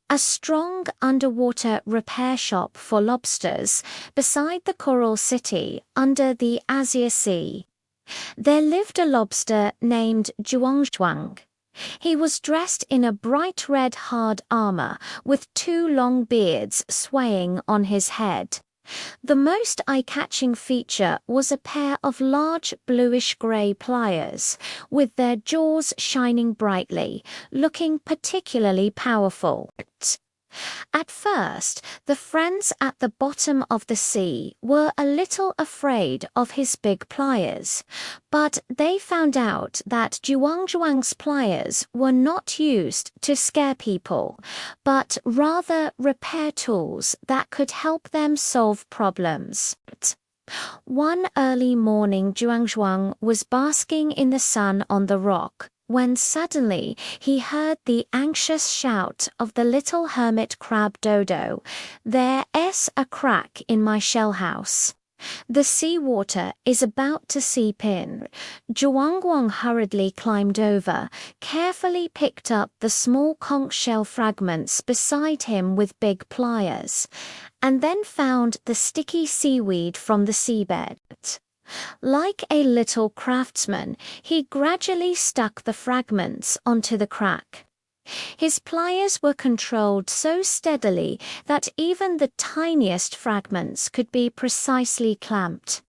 A strong underwater repair shop for lobsters beside the coral city under the Azure Sea. There lived a lobster named Zhuangzhuang. He was dressed in a bright red hard armor with two long beards swaying on his head. The most eye-catching feature was a pair of large bluish-grey pliers, with their jaws shining brightly, looking particularly powerful. At first, the friends at the bottom of the sea were a little afraid of his big pliers, but they found out that Zhuangzhuang's pliers were not used to scare people, but rather repair tools that could help them solve problems. One early morning, Zhuangzhuang was basking in the sun on the rock, when suddenly he heard the anxious shout of the little hermit crab Dodo, "There's a crack in my shell house. The seawater is about to seep in." Zhuangguang hurriedly climbed over, carefully picked up the small conch shell fragments beside him with big pliers, and then found the sticky seaweed from the seabed. Like a little craftsman, he gradually stuck the fragments onto the crack. His pliers were controlled so steadily that even the tiniest fragments could be precisely clamped.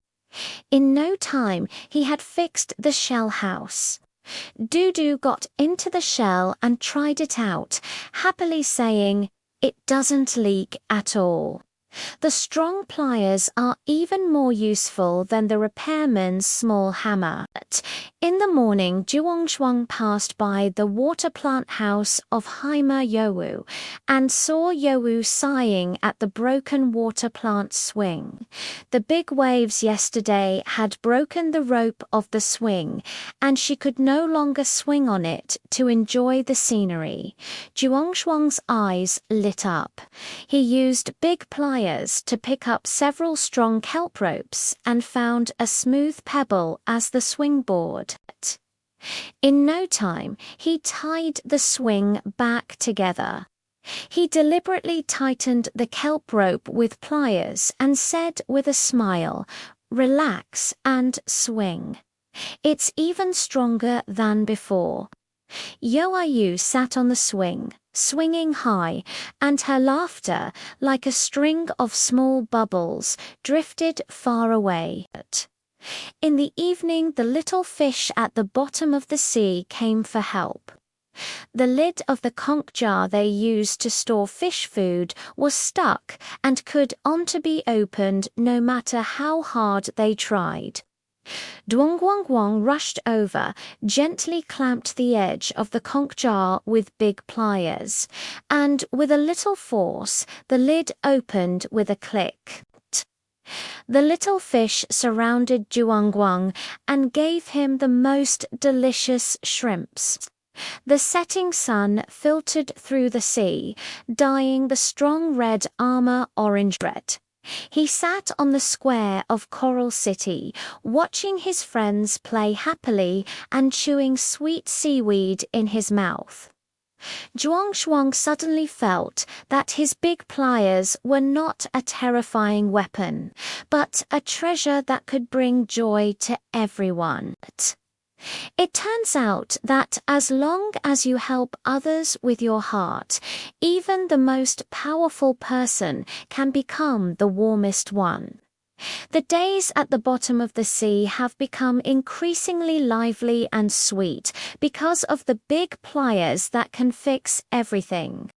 In no time, he had fixed the shell house. Dudu got into the shell and tried it out, happily saying, "It doesn't leak at all." The strong pliers are even more useful than the repairman's small hammer. In the morning, Zhuangzhuang passed by the water plant house of Haima Youwu and saw Youwu sighing at the broken water plant swing. The big waves yesterday had broken the rope of the swing, and she could no longer swing on it to enjoy the scenery. Zhuangzhuang's eyes lit up. He used big pliers to pick up several strong kelp ropes and found a smooth pebble as the swing board. In no time, he tied the swing back together. He deliberately tightened the kelp rope with pliers and said with a smile, "Relax and swing. It's even stronger than before." Youwu sat on the swing, swinging high, and her laughter, like a string of small bubbles, drifted far away. In the evening, the little fish at the bottom of the sea came for help. The lid of the conch jar they used to store fish food was stuck and could not be opened no matter how hard they tried. Zhuangguang rushed over, gently clamped the edge of the conch jar with big pliers, and with a little force, the lid opened with a click. The little fish surrounded Zhuangguang and gave him the most delicious shrimps. The setting sun filtered through the sea, dyeing the strong red armor orange red. He sat on the square of Coral City, watching his friends play happily and chewing sweet seaweed in his mouth. Zhuangzhuang suddenly felt that his big pliers were not a terrifying weapon, but a treasure that could bring joy to everyone. It turns out that as long as you help others with your heart, even the most powerful person can become the warmest one. The days at the bottom of the sea have become increasingly lively and sweet because of the big pliers that can fix everything.